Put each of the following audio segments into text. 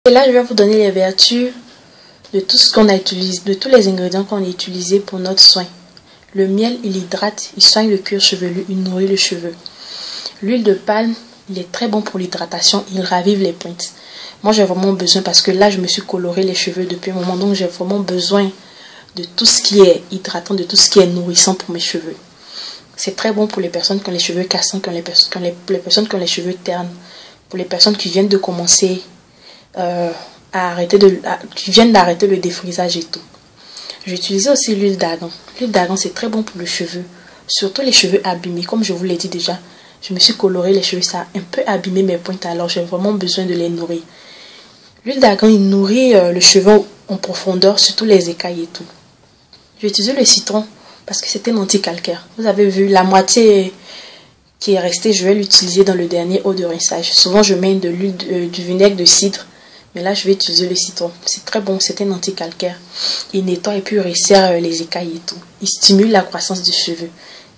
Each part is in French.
Et là, je vais vous donner les vertus de tout ce qu'on a utilisé, de tous les ingrédients qu'on a utilisés pour notre soin. Le miel, il hydrate, il soigne le cuir chevelu, il nourrit le cheveu. L'huile de palme, il est très bon pour l'hydratation, il ravive les pointes. Moi, j'ai vraiment besoin parce que là, je me suis coloré les cheveux depuis un moment, donc j'ai vraiment besoin de tout ce qui est hydratant, de tout ce qui est nourrissant pour mes cheveux. C'est très bon pour les personnes qui ont les cheveux cassants, les personnes qui ont les cheveux ternes, pour les personnes qui viennent de commencer qui viennent d'arrêter le défrisage et tout. J'ai utilisé aussi l'huile d'argan. L'huile d'argan, c'est très bon pour le cheveu, surtout les cheveux abîmés. Comme je vous l'ai dit déjà, je me suis coloré les cheveux, ça a un peu abîmé mes pointes, alors j'ai vraiment besoin de les nourrir. L'huile d'argan, il nourrit le cheveu en profondeur, surtout les écailles et tout. J'ai utilisé le citron parce que c'était un anti-calcaire. Vous avez vu, la moitié qui est restée, je vais l'utiliser dans le dernier eau de rinçage. Souvent, je mets de l'huile, du vinaigre de cidre. Mais là, je vais utiliser le citron. C'est très bon, c'est un anti-calcaire. Il nettoie et puis il resserre les écailles et tout. Il stimule la croissance du cheveu.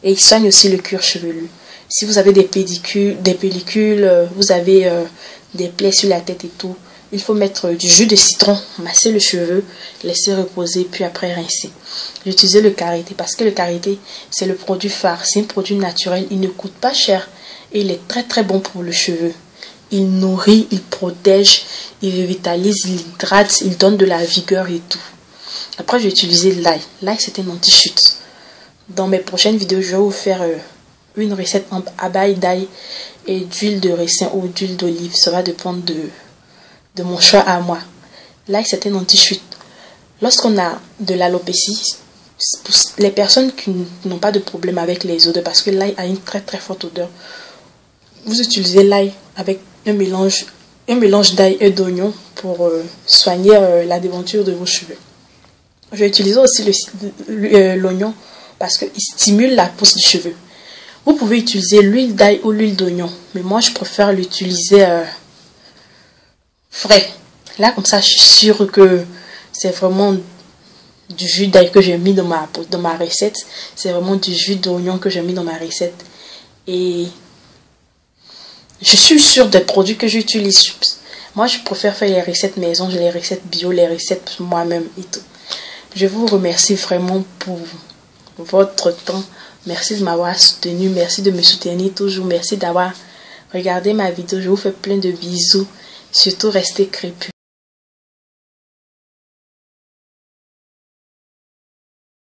Et il soigne aussi le cuir chevelu. Si vous avez des pellicules, vous avez des plaies sur la tête et tout, il faut mettre du jus de citron, masser le cheveu, laisser reposer, puis après rincer. J'ai utilisé le karité parce que le karité, c'est le produit phare. C'est un produit naturel, il ne coûte pas cher et il est très très bon pour le cheveu. Il nourrit, il protège, il revitalise, il hydrate, il donne de la vigueur et tout. Après, j'ai utilisé l'ail. L'ail, c'est un anti-chute. Dans mes prochaines vidéos, je vais vous faire une recette à base d'ail et d'huile de ricin ou d'huile d'olive. Ça va dépendre de mon choix à moi. L'ail, c'est un anti-chute. Lorsqu'on a de l'alopécie, les personnes qui n'ont pas de problème avec les odeurs, parce que l'ail a une très très forte odeur, vous utilisez l'ail avec un mélange d'ail et d'oignon pour soigner la déventure de vos cheveux. Je vais utiliser aussi l'oignon parce qu'il stimule la pousse du cheveu. Vous pouvez utiliser l'huile d'ail ou l'huile d'oignon, mais moi je préfère l'utiliser frais. Là, comme ça, je suis sûre que c'est vraiment du jus d'ail que j'ai mis dans ma recette. C'est vraiment du jus d'oignon que j'ai mis dans ma recette. Et je suis sûre des produits que j'utilise. Moi, je préfère faire les recettes maison, les recettes bio, les recettes moi-même et tout. Je vous remercie vraiment pour votre temps. Merci de m'avoir soutenu. Merci de me soutenir toujours. Merci d'avoir regardé ma vidéo. Je vous fais plein de bisous. Surtout, restez crépus.